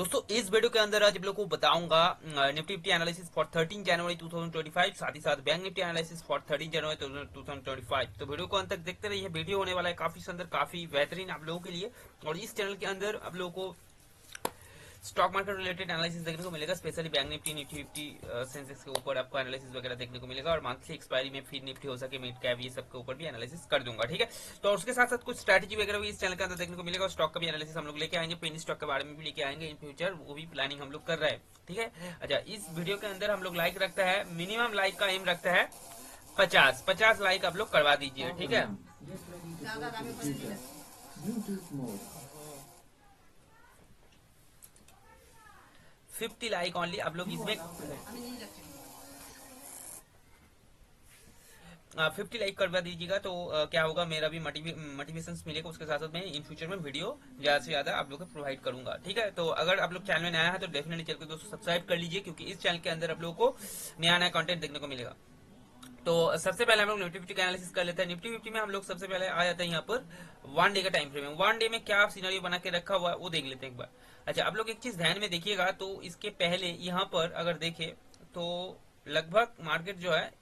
दोस्तों इस वीडियो के अंदर आज आप लोग को बताऊंगा निफ्टी निफ्टी एनालिसिस फॉर 13 जनवरी 2025, साथ ही साथ बैंक निफ्टी एनालिसिस फॉर 13 जनवरी 2025। तो वीडियो को अंत तक देखते रहिए। वीडियो होने वाला है काफी सुंदर, काफी बेहतरीन आप लोगों के लिए। और इस चैनल के अंदर आप लोगों को स्टॉक मार्केट रिलेटेड एनालिसिस देखने को मिलेगा, specially bank Nifty Nifty Sensex के ऊपर आपको एनालिसिस वगैरह देखने को मिलेगा। और मंथली एक्सपायरी में फिर निफ्टी हो सके मिड कैप ये सब के ऊपर भी एनालिसिस कर दूंगा, ठीक है। तो उसके साथ साथ कुछ स्ट्रैटेजी वगैरह भी इस चैनल के अंदर देखने को मिलेगा। और स्टॉक का भी एनालिसिस हम लोग लेके आएंगे, पेनी स्टॉक के बारे में भी लेके आएंगे इन फ्यूचर, वो भी प्लानिंग हम लोग कर रहे हैं, ठीक है। अच्छा, इस वीडियो के अंदर हम लोग लाइक रखता है, मिनिमम लाइक का एम रखता है 50 लाइक आप लोग करवा दीजिए, ठीक है। 50 लाइक ऑनली आप लोग इसमें 50 लाइक करवा दीजिएगा। तो क्या होगा, मेरा भी मोटिवेशन मिलेगा। उसके साथ साथ मैं इन फ्यूचर में वीडियो ज्यादा से ज्यादा आप लोग को प्रोवाइड करूंगा, ठीक है। तो अगर आप लोग चैनल में नया है तो डेफिनेटली चैनल को दोस्तों सब्सक्राइब कर लीजिए, क्योंकि इस चैनल के अंदर आप लोगों को नया नया कंटेंट देखने को मिलेगा। तो सबसे पहले हम लोग निफ्टी फिफ्टी का एनालिसिस कर लेते हैं। निफ्टी फिफ्टी में हम लोग सबसे पहले आ जाते हैं यहाँ पर 1 डे का टाइम फ्रेम में। 1 डे में क्या सिनेरियो बना के रखा हुआ है वो देख लेते हैं एक बार। अच्छा, आप लोग एक चीज ध्यान में देखिएगा, तो इसके पहले यहाँ पर अगर देखे तो लगभग मार्केट जो है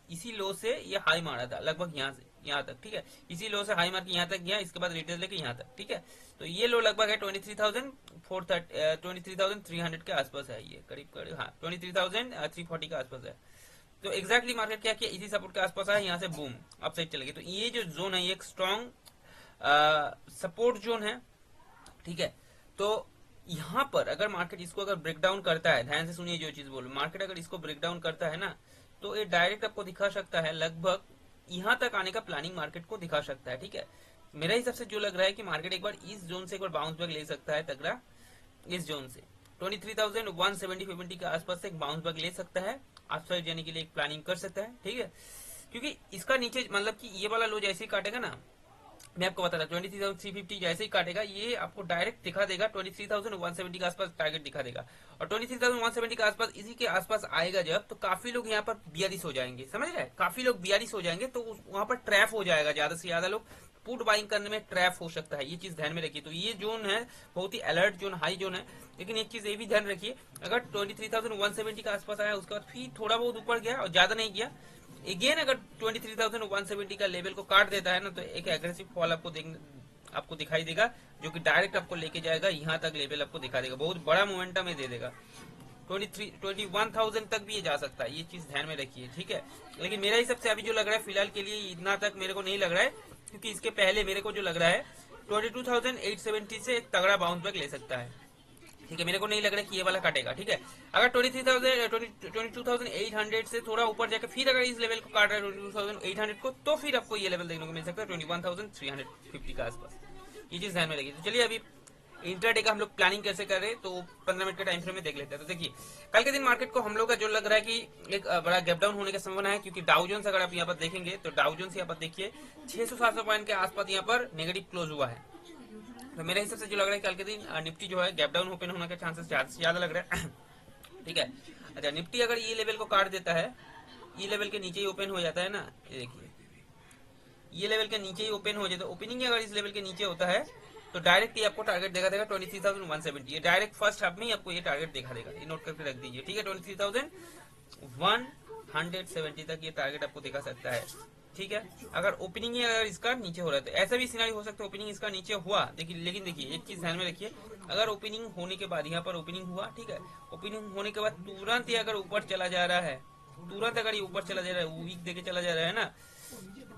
इसी लो से ये हाई मारा था, लगभग यहाँ से यहाँ तक, ठीक है। इसी लो से हाई मार के यहाँ तक गया, इसके बाद रिटेल लेके यहाँ तक, ठीक है। तो ये लो लगभग है 23,300 के आसपास है, ये करीब करीब, हाँ 23,340 के आसपास है। तो एग्जैक्टली मार्केट क्या किया, इसी सपोर्ट के आसपास है, यहाँ से बूम अप साइड चले गए। तो ये जो जोन है ये एक स्ट्रॉन्ग सपोर्ट जोन है, ठीक है। तो यहाँ पर अगर मार्केट इसको अगर ब्रेक डाउन करता है, ध्यान से सुनिए जो चीज बोलूं, मार्केट अगर इसको ब्रेक डाउन करता है ना, तो ये डायरेक्ट आपको दिखा सकता है, लगभग यहाँ तक आने का प्लानिंग मार्केट को दिखा सकता है, ठीक है। मेरा हिसाब से जो लग रहा है कि मार्केट एक बार इस जोन से एक बार बाउंस बैक ले सकता है तगड़ा, इस जोन से 23,170 के आसपास से एक बाउंस बैक ले सकता है, अपसाइड जाने के लिए एक प्लानिंग कर सकता है, ठीक है। क्योंकि इसका नीचे मतलब कि ये वाला लो जैसे ही काटेगा ना, मैं आपको बता रहा 23,350 जैसे ही काटेगा, ये आपको डायरेक्ट दिखा देगा 23,170 के आसपास टारगेट दिखा देगा। और 23,170 के आसपास, इसी के आसपास आएगा जब, तो काफी लोग यहाँ पर बियारिश हो जाएंगे, समझ रहे हैं, काफी लोग बियारिश हो जाएंगे, तो वहां पर ट्रैप हो जाएगा, ज्यादा से ज्यादा लोग पुट बाइंग करने में ट्रैप हो सकता है, ये चीज ध्यान में रखिए। तो ये जोन है बहुत ही अलर्ट जोन, हाई जोन है। लेकिन एक चीज ये भी ध्यान रखिए, अगर 23,170 के आसपास आया, उसके बाद फिर थोड़ा बहुत ऊपर गया और ज्यादा नहीं गया, अगेन अगर 23,170 का लेवल को काट देता है ना, तो एक एग्रेसिव फॉल आपको दिखाई देगा, जो कि डायरेक्ट आपको लेके जाएगा यहाँ तक, लेवल आपको दिखा देगा, बहुत बड़ा मोमेंटम ये दे देगा। 21,000 तक भी ये जा सकता है, ये चीज ध्यान में रखिए, ठीक है। लेकिन मेरा हिसाब से अभी जो लग रहा है फिलहाल के लिए इतना तक मेरे को नहीं लग रहा है, क्योंकि इसके पहले मेरे को जो लग रहा है 22,870 से एक तगड़ा बाउंस बैक ले सकता है, ठीक है। मेरे को नहीं लग रहा कि ये वाला काटेगा, ठीक है। अगर 22,800 से थोड़ा ऊपर जाकर फिर अगर इस लेवल को काट रहा है 22,800 को, तो फिर आपको ये लेवल देखने को मिल सकता है 21,350 के आसपास, ये चीज ध्यान में रखिए। तो चलिए अभी इंट्राडे का हम लोग प्लानिंग कैसे कर रहे हैं, तो 15 मिनट के टाइम फ्रेम में देख लेते हैं। तो देखिए कल के दिन मार्केट को हम लोग का जो लग रहा है कि एक बड़ा गैप डाउन होने की संभावना है, क्योंकि डाउ जोन्स अगर आप यहाँ पर देखेंगे तो डाउ जोन्स यहाँ पर देखिए 600-700 पॉइंट के आसपास यहाँ पर नेगेटिव क्लोज हुआ है। तो मेरे हिसाब से जो लग रहा है कल के दिन निफ्टी जो है गैप डाउन ओपन होने के चांसेस ज्यादा से ज्यादा लग रहा है, ठीक है। अच्छा, निफ्टी अगर ये लेवल को काट देता है, ये लेवल के नीचे ही ओपन हो जाता है ना, ये देखिए ये लेवल के नीचे ही ओपन हो जाता है, ओपनिंग अगर इस लेवल के नीचे होता है तो डायरेक्ट ये आपको टारगेट देखा देगा 23,170, ये डायरेक्ट फर्स्ट हाफ में ही आपको ये टारगेट देखा देगा, ये नोट करके रख दीजिए, ठीक है। 23,170 तक ये टारगेट आपको दिखा सकता है, ठीक है। अगर ओपनिंग ही अगर इसका नीचे हो रहा है, तो ऐसा भी सिनारी हो सकता है ओपनिंग इसका नीचे हुआ, देखिए। लेकिन देखिए एक चीज ध्यान में रखिए, अगर ओपनिंग होने के बाद यहाँ पर ओपनिंग हुआ, ठीक है, ओपनिंग होने के बाद तुरंत ही अगर ऊपर चला जा रहा है, तुरंत अगर ये ऊपर चला जा रहा है, वीक देके चला जा रहा है ना,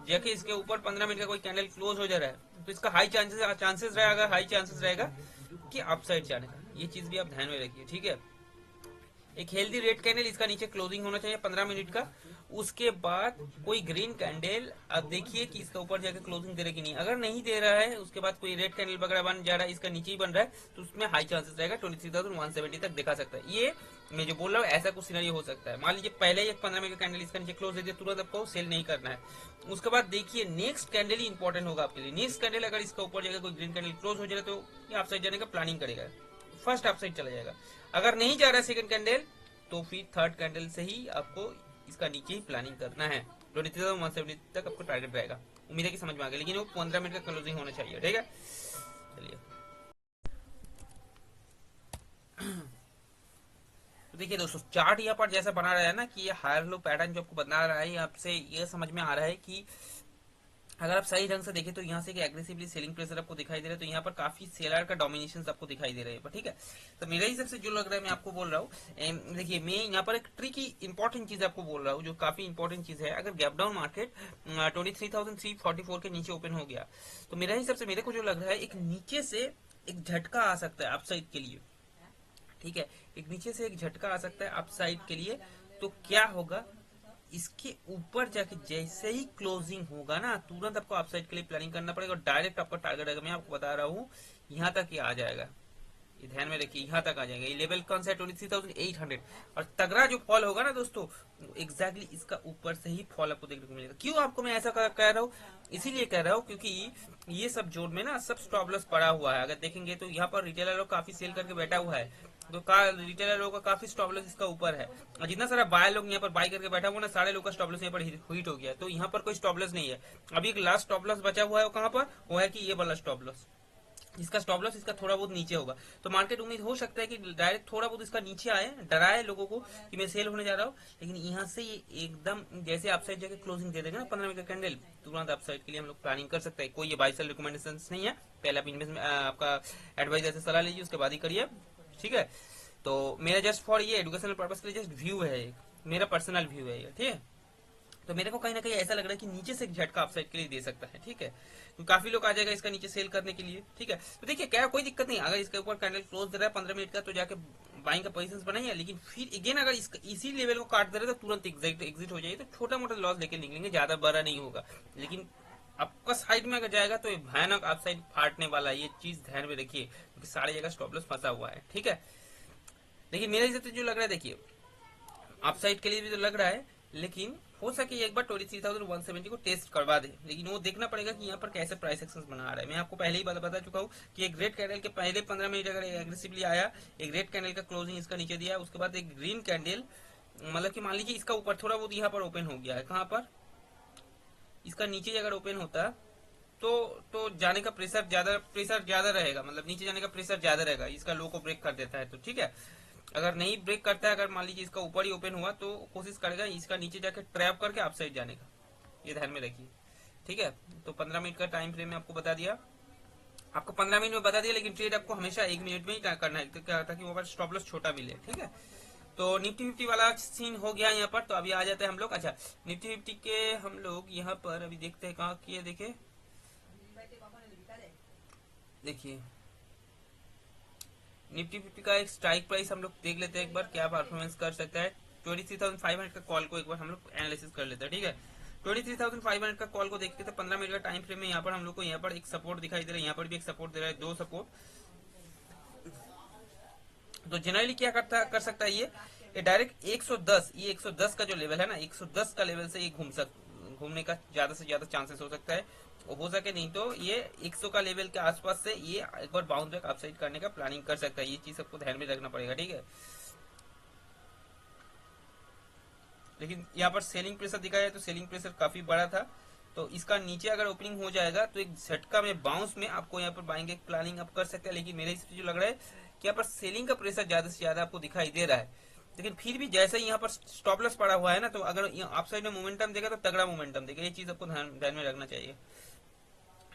जैसे इसके ऊपर 15 मिनट का कोई कैंडल क्लोज हो जा रहा है, तो इसका हाई चांसेस रहेगा कि अपसाइड जाने का, ये चीज भी आप ध्यान में रखिए, ठीक है। एक हेल्दी रेड कैंडल इसका नीचे क्लोजिंग होना चाहिए 15 मिनट का, उसके बाद कोई ग्रीन कैंडल अब देखिए कि इसका ऊपर जाकर क्लोजिंग दे रहा है कि नहीं। अगर नहीं दे रहा है, उसके बाद कोई रेड कैंडल वगैरह बन जा रहा है, इसका नीचे ही बन रहा है, तो उसमें हाई चांसेस रहेगा 23,170 तक दिखा सकता है। ये मैं जो बोल रहा हूँ ऐसा कुछ सिनेरियो हो सकता है। मान लीजिए पहले एक 15 मिनट का कैंडल इसका नीचे क्लोज दे दिया, तुरंत आपको सेल नहीं करना है। उसके बाद देखिए नेक्स्ट कैंडल ही इंपॉर्टेंट होगा आपके लिए। नेक्स्ट कैंडल अगर इसका ऊपर जाएगा, कोई ग्रीन कैंडल क्लोज हो जाएगा, तो ये अपसाइड जाने का प्लानिंग करेगा, फर्स्ट अपसाइड चला जाएगा। अगर नहीं जा रहा है सेकंड कैंडल, तो फिर थर्ड कैंडल से ही आपको इसका नीचे ही प्लानिंग करना है, 23,170 तक आपको टारगेट रहेगा। उम्मीद है कि समझ में आ गया, लेकिन वो 15 मिनट का क्लोजिंग होना चाहिए, ठीक है। चलिए देखिए दोस्तों, चार्ट यहाँ पर जैसा बना रहा है ना कि ये हायर लो पैटर्न जो आपको बना रहा है, आपसे ये समझ में आ रहा है कि अगर आप सही ढंग से देखें तो यहाँ से एग्रेसिवली सेलिंग प्रेशर आपको दिखाई दे रहा है, तो यहाँ पर काफी सेलर का डोमिनेशन आपको दिखाई दे रहा है, ठीक है। तो मेरे हिसाब से जो लग रहा है, मैं आपको बोल रहा हूँ, देखिए मैं यहाँ पर एक ट्रिकी इंपॉर्टेंट चीज आपको बोल रहा हूँ, जो काफी इंपॉर्टेंट चीज है। अगर गैप डाउन मार्केट 23,344 के नीचे ओपन हो गया, तो मेरे हिसाब से मेरे को जो लग रहा है, एक नीचे से एक झटका आ सकता है अपसाइड के लिए, ठीक है। एक नीचे से एक झटका आ सकता है अपसाइड के लिए। तो क्या होगा, इसके ऊपर जाके जैसे ही क्लोजिंग होगा ना, तुरंत आपको अपसाइड के लिए प्लानिंग करना पड़ेगा, और डायरेक्ट आपका टारगेट है, मैं आपको बता रहा हूँ, यहाँ तक ही आ जाएगा। ये ध्यान में रखिए, यहाँ तक आ जाएगा। ये लेवल कौन सा है, 23,800। और तगड़ा जो फॉल होगा ना दोस्तों, एग्जैक्टली इसका ऊपर से ही फॉल आपको देखने को मिलेगा। क्यों आपको मैं ऐसा कह रहा हूँ, इसीलिए कह रहा हूँ क्योंकि ये सब जोन में ना सब स्टॉप लॉस पड़ा हुआ है। अगर देखेंगे तो यहाँ पर रिटेलर लोग काफी सेल करके बैठा हुआ है, तो रिटेलर लोगों का काफी स्टॉप लॉस इसका ऊपर है, और जितना सारा बाय लोग यहाँ पर बाय करके बैठा हुआ ना, सारे लोग का स्टॉप लॉस यहाँ पर हिट हो गया। तो यहाँ पर कोई स्टॉप लॉस नहीं है। अभी एक लास्ट स्टॉप लॉस बचा हुआ है, वो कहाँ पर, वो है कि ये वाला स्टॉप लॉस, इसका स्टॉप लॉस इसका थोड़ा बहुत नीचे होगा। तो मार्केट उम्मीद हो सकता है कि डायरेक्ट थोड़ा बहुत इसका नीचे आए, डराए लोगों को कि मैं सेल होने जा रहा हूँ, लेकिन यहाँ से ये एकदम जैसे अपसाइड जाके क्लोजिंग दे देगा ना 15 मिनट का कैंडल, तुरंत अपसाइड के लिए हम लोग प्लानिंग कर सकते हैं। कोई ये बाय सेल रिकमेंडेशन नहीं है, पहले आप इन्वेस्टमेंट आपका एडवाइजर से सलाह लीजिए, उसके बाद ही करिए, ठीक है। तो मेरा जस्ट फॉर ये एजुकेशनल पर्पज के लिए जस्ट व्यू है, मेरा पर्सनल व्यू है ये, ठीक है। तो मेरे को कहीं ना कहीं ऐसा लग रहा है कि नीचे से एक झटका अपसाइड के लिए दे सकता है, ठीक है। तो काफी लोग आ जाएगा इसका नीचे सेल करने के लिए, ठीक है। तो देखिए क्या कोई दिक्कत नहीं, अगर इसके ऊपर कैंडल क्लोज दे रहा है 15 मिनट का, तो जाके बाइंग का पोजीशंस बनाइए। लेकिन फिर अगेन अगर इसी लेवल को काट दे रहे तो तुरंत एग्जिट हो जाइए, तो छोटा मोटा लॉस लेके निकलेंगे, ज्यादा बड़ा नहीं होगा। लेकिन आपका साइड में अगर जाएगा तो भयानक अपसाइड फाटने वाला है, ये चीज ध्यान में रखिए, क्योंकि सारी जगह स्टॉप लॉस फंसा हुआ है, ठीक है। लेकिन मेरे हिसाब से जो लग रहा है, देखिए अपसाइड के लिए भी तो लग रहा है, लेकिन हो सके एक बार 23,170 को टेस्ट करवा दे। लेकिन वो देखना पड़ेगा कि यहाँ पर कैसे प्राइस एक्शन बना रहा है। मैं आपको पहले ही बता चुका हूँ कि एक रेड कैंडल के पहले 15 मिनट अगर एग्रेसिवली आया, एक रेड कैंडल का क्लोजिंग इसका नीचे दिया, उसके बाद एक ग्रीन कैंडल, मतलब कि मान लीजिए इसका ऊपर थोड़ा बहुत यहाँ पर ओपन हो गया है, कहाँ पर, इसका नीचे अगर ओपन होता तो जाने का प्रेशर ज्यादा रहेगा, मतलब नीचे जाने का प्रेशर ज्यादा रहेगा, इसका लो को ब्रेक कर देता है तो, ठीक है। अगर नहीं ब्रेक करता है, अगर मान लीजिए इसका ऊपर ही ओपन हुआ, तो कोशिश करेगा इसका नीचे जाके ट्रैप करके अपसाइड जाने का, ये ध्यान में रखिए, ठीक है। तो 15 मिनट का टाइम फ्रेम में आपको बता दिया, आपको 15 मिनट में बता दिया, लेकिन ट्रेड आपको हमेशा 1 मिनट में ही करना है, ताकि वो स्टॉप लॉस छोटा मिले, ठीक है। तो निफ्टी 50 वाला सीन हो गया यहाँ पर। तो अभी आ जाते हैं हम लोग, अच्छा निफ्टी 50 के हम लोग यहाँ पर अभी देखते हैं कहाँ किए, देखिए निफ्टी 50 का एक स्ट्राइक प्राइस हम लोग देख लेते हैं एक बार, क्या परफॉर्मेंस कर सकता है। 23,500 का कॉल को एक बार हम लोग एनालिसिस कर लेते हैं, ठीक है। 23,500 का कॉल को देखते थे 15 मिनट का टाइम फ्रेम में। यहाँ पर हम लोग को यहाँ पर एक सपोर्ट दिखाई दे रहा है, यहाँ पर भी एक सपोर्ट दे रहा है, दो सपोर्ट। तो जनरली क्या कर सकता है ये डायरेक्ट 110, ये 110 का जो लेवल है ना, 110 का लेवल से ये घूमने का ज्यादा से ज्यादा चांसेस हो सकता है। हो सके नहीं तो ये 100 का लेवल के आसपास से ये एक बार बाउंस बैक अपसाइड करने का प्लानिंग कर सकता है, ये चीज सबको ध्यान में रखना पड़ेगा, ठीक है। लेकिन यहाँ पर सेलिंग प्रेशर दिखाया है, तो सेलिंग प्रेशर काफी बड़ा था, तो इसका नीचे अगर ओपनिंग हो जाएगा तो एक झटका में बाउंस में आपको यहाँ पर बाइंग एक प्लानिंग आप कर सकते हैं। लेकिन मेरे हिसाब से जो लग रहा है कि यहाँ पर सेलिंग का प्रेशर ज्यादा से ज्यादा आपको दिखाई दे रहा है। लेकिन फिर भी जैसे ही यहाँ पर स्टॉप लॉस पड़ा हुआ है ना, तो अगर आप साइड में मोमेंटम देगा तो तगड़ा मोमेंटम देगा, ये चीज आपको ध्यान में रखना चाहिए,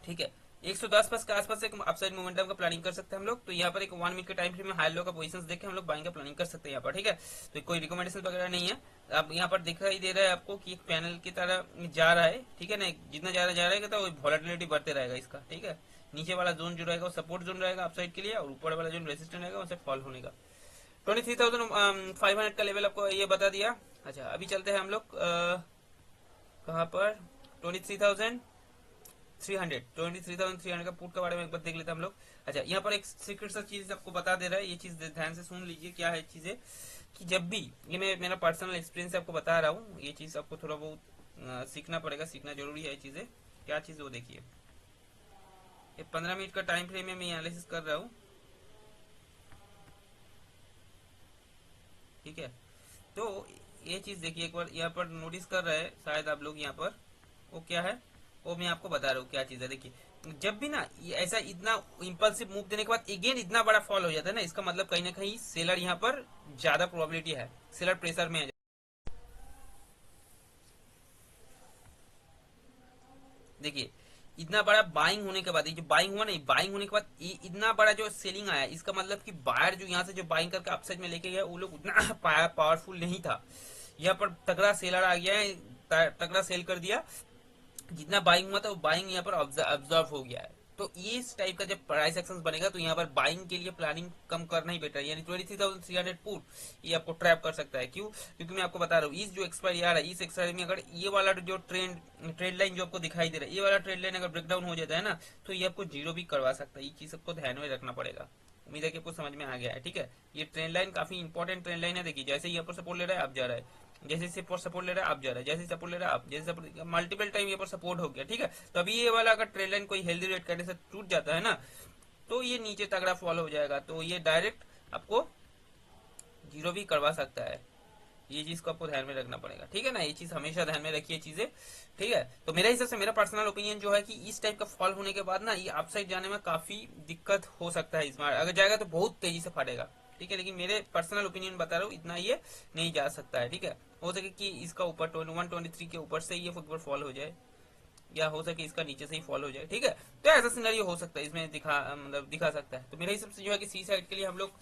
ठीक है। 110 प्लस के आसपास एक अपसाइड मोमेंटम का प्लानिंग कर सकते हैं हम लोग। तो यहाँ पर एक 1 मिनट के टाइम फ्रेम में हाई लो का पोजीशंस देके हम लोग बाइंग का प्लानिंग कर सकते हैं यहाँ पर, ठीक है। तो कोई रिकमेंडेशन वगैरह नहीं है। अब यहाँ पर दिखाई दे रहा है आपको कि एक पैनल की तरह जा रहा है, ठीक है ना, जितना जा रहेगा तो वॉलेटिलिटी बढ़ते रहेगा इसका, ठीक है। नीचे वाला जोन जो रहेगा वो सपोर्ट जोन रहेगा अपसाइड के लिए, और ऊपर वाला जोन रेजिस्टेंट रहेगा वैसे फॉल होने का। 23,500 का लेवल आपको ये बता दिया। अच्छा अभी चलते हैं हम लोग कहाँ पर, 23,300 का पुट के बारे में एक बार देख लेते हैं हम लोग। अच्छा यहाँ पर एक सीक्रेट सा चीज आपको बता दे रहा है, ये चीज ध्यान से सुन लीजिए क्या है चीजें, कि जब भी ये मैं मेरा पर्सनल एक्सपीरियंस आपको बता रहा हूँ, ये चीज आपको थोड़ा बहुत सीखना पड़ेगा, सीखना जरूरी है ये चीजें। क्या चीज वो देखिए, ये 15 मिनट का टाइम फ्रेम में मैं एनालिसिस कर रहा हूँ, ठीक है। तो ये चीज देखिए एक बार, यहाँ पर नोटिस कर रहे हैं शायद आप लोग, यहाँ पर वो क्या है वो मैं आपको बता रहा हूँ क्या चीज है। देखिए जब भी ना ऐसा इतना इम्पल्सिव मूव देने के बाद अगेन इतना बड़ा फॉल हो जाता है ना, इसका मतलब कहीं ना कहीं सेलर यहाँ पर ज्यादा प्रोबेबिलिटी है, सेलर प्रेशर में है। देखिए इतना बड़ा बाइंग होने के बाद, ये जो बाइंग हुआ ना, बाइंग होने के बाद इतना बड़ा जो सेलिंग आया, इसका मतलब कि बायर जो यहाँ से जो बाइंग करके अपसाइड में लेके गया वो लोग उतना पावरफुल नहीं था। यहाँ पर तगड़ा सेलर आ गया है, तगड़ा सेल कर दिया, जितना बाइंग हुआ था वो बाइंग यहाँ पर ऑब्जर्व हो गया है। तो इस टाइप का जब प्राइस एक्शन बनेगा तो यहाँ पर बाइंग के लिए प्लानिंग कम करना ही बेटर है, यानी 23,300 पुट ये आपको ट्रैप कर सकता है। क्यों? क्योंकि मैं आपको बता रहा हूँ, इस जो एक्सपायरी आ रहा है, इस एक्सपायरी में अगर ये वाला जो ट्रेड लाइन जो आपको दिखाई दे रहा है, ये वाला ट्रेड लाइन अगर ब्रेकडाउन हो जाता है ना, तो ये आपको जीरो भी करवा सकता है। ये चीज आपको ध्यान में रखना पड़ेगा। उम्मीद है कि आपको समझ में आ गया है। ठीक है, ये ट्रेंड लाइन काफी इंपॉर्टेंट ट्रेंड लाइन है। देखिए जैसे यहाँ पर सपोर्ट ले रहा है, आप जा रहा है, जैसे सपोर्ट ले रहा है, आप जा रहा है, जैसे सपोर्ट ले रहा है, आप जैसे सपोर्ट, मल्टीपल टाइम यहाँ पर सपोर्ट हो गया। ठीक है, तो अभी ये वाला अगर ट्रेंड लाइन कोई हेल्दी रेट करने से टूट जाता है ना, तो ये नीचे तगड़ा फॉल हो जाएगा, तो ये डायरेक्ट आपको जीरो भी करवा सकता है। ये चीज को आपको ध्यान में रखना पड़ेगा। ठीक है ना, ये चीज हमेशा ध्यान में रखिए चीजें। ठीक है, तो मेरे हिसाब से, मेरा पर्सनल ओपिनियन जो है कि इस टाइप का फॉल होने के बाद ना ये अपसाइड जाने में काफी दिक्कत हो सकता है। इस बार अगर जाएगा तो बहुत तेजी से फटेगा। ठीक है, लेकिन मेरे पर्सनल ओपिनियन बता रहा हूँ, इतना ये नहीं जा सकता है। ठीक है, हो सके कि इसका ऊपर 123 के ऊपर से ये फुटबॉल फॉल हो जाए, या हो सके इसका नीचे से ही फॉल हो जाए। ठीक है, तो ऐसा सिनेरियो हो सकता है, इसमें दिखा सकता है। तो मेरे हिसाब से जो है कि सी साइड के लिए हम लोग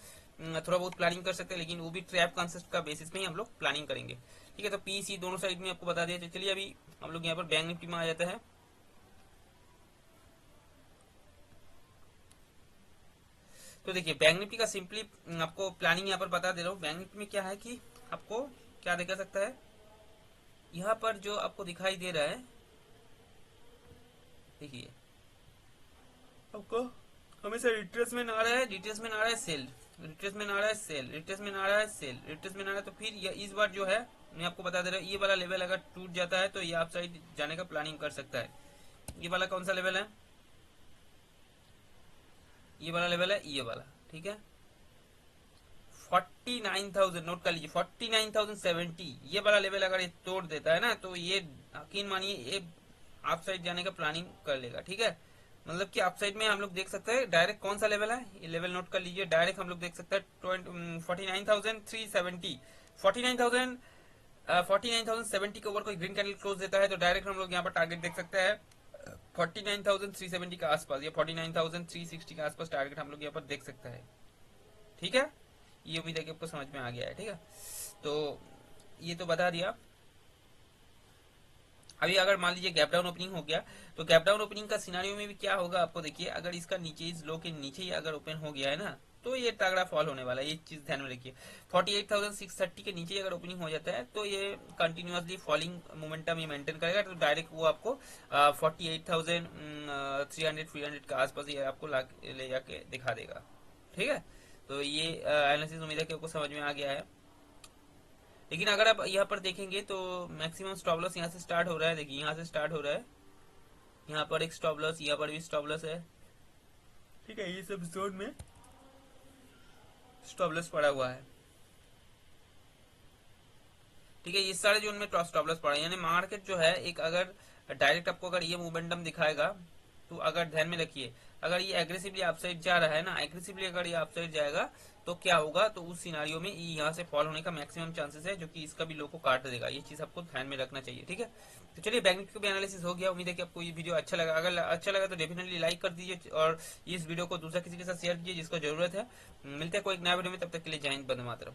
थोड़ा बहुत प्लानिंग कर सकते हैं, लेकिन वो भी ट्रैप कॉन्सेप्ट का बेसिस में ही हम लोग प्लानिंग करेंगे। ठीक है, तो पी सी दोनों साइड में आपको बता दिया। चलिए अभी हम लोग यहाँ पर बैंक निफ्टी में आ जाते हैं। तो देखिए बैंक निफ्टी का सिंपली आपको प्लानिंग यहाँ पर बता दे रहा हूँ। बैंक निफ्टी में क्या है कि आपको क्या दिखा सकता है, यहाँ पर जो आपको दिखाई दे रहा है, देखिए आपको हमेशा रिट्रेसमेंट आ रहा है, रिट्रेसमेंट आ रहा है, सेल, रिट्रेसमेंट आ रहा है, सेल, रिट्रेसमेंट आ रहा है, सेल, रिट्रेसमेंट आ रहा है। तो फिर इस बार जो है मैं आपको बता दे रहा हूँ, ये वाला लेवल अगर टूट जाता है तो ये आप साइड जाने का प्लानिंग कर सकता है। ये वाला कौन सा लेवल है? ये वाला लेवल है, ये वाला। ठीक है, 49,000 नोट कर लीजिए, 49,070 ये वाला लेवल अगर ये तोड़ देता है ना, तो ये यकीन मानिए ये आप साइड जाने का प्लानिंग कर लेगा। ठीक है, मतलब कि आप साइड में हम लोग देख सकते हैं डायरेक्ट कौन सा लेवल है, ये लेवल नोट कर लीजिए। डायरेक्ट हम लोग देख सकते हैं 49,370, 49,000 49,070 के ऊपर कोई ग्रीन कैंडल क्लोज देता है तो डायरेक्ट हम लोग यहाँ पर टारगेट देख सकते हैं 49,370 के आसपास, या 49,360 के आसपास टारगेट हम लोग यहाँ पर देख सकते हैं। ठीक है, ये उम्मीद है कि आपको समझ में आ गया है। ठीक है, तो ये तो बता दिया। अभी अगर मान लीजिए गैप डाउन ओपनिंग हो गया, तो गैप डाउन ओपनिंग का सिनारियो में भी क्या होगा आपको देखिए, अगर इसका नीचे इस लो के नीचे ही अगर ओपन हो गया है ना, तो ये तगड़ा फॉल होने वाला है। ये चीज ध्यान में रखिए, 48,630 के नीचे अगर ओपनिंग हो जाता है तो ये कंटिन्यूअसली फॉलिंग मोमेंटम ये मेंटेन करेगा, तो डायरेक्ट वो आपको 48,300 के आसपास ये आपको ले जाके दिखा देगा। ठीक है, तो ये एनालिसिस उम्मीद है कि आपको समझ में आ गया है। लेकिन अगर आप यहाँ पर देखेंगे तो मैक्सिमम स्टॉप लॉस यहाँ से स्टार्ट हो रहा है। देखिए यहाँ से स्टार्ट हो रहा है, यहाँ पर एक स्टॉप लॉस, यहाँ पर भी स्टॉप लॉस है। ठीक है, ये सब जोन में स्टॉप लॉस पड़ा हुआ है। ठीक है, ये सारे जोन में स्टॉप लॉस पड़ा है, यानी मार्केट जो है एक अगर डायरेक्ट आपको अगर ये मोमेंटम दिखाएगा तो अगर ध्यान में रखिए, अगर ये एग्रेसिवली अपसाइड जा रहा है ना, एग्रेसिवली अगर ये अपसाइड जाएगा तो क्या होगा, तो उस सिनारियो में यहाँ से फॉल होने का मैक्सिमम चांसेस है, जो कि इसका भी लो को काट देगा। ये चीज आपको ध्यान में रखना चाहिए। ठीक है, तो चलिए बैंक निफ्टी का भी एनालिसिस हो गया। उम्मीद है कि आपको ये वीडियो अच्छा लगा। अगर अच्छा लगा तो डेफिनेटली लाइक कर दीजिए और इस वीडियो को दूसरा किसी के साथ शेयर कीजिए जिसको जरूरत है। मिलते हैं कोई नया वीडियो में, तब तक के लिए जय हिंद, वंदे मातरम।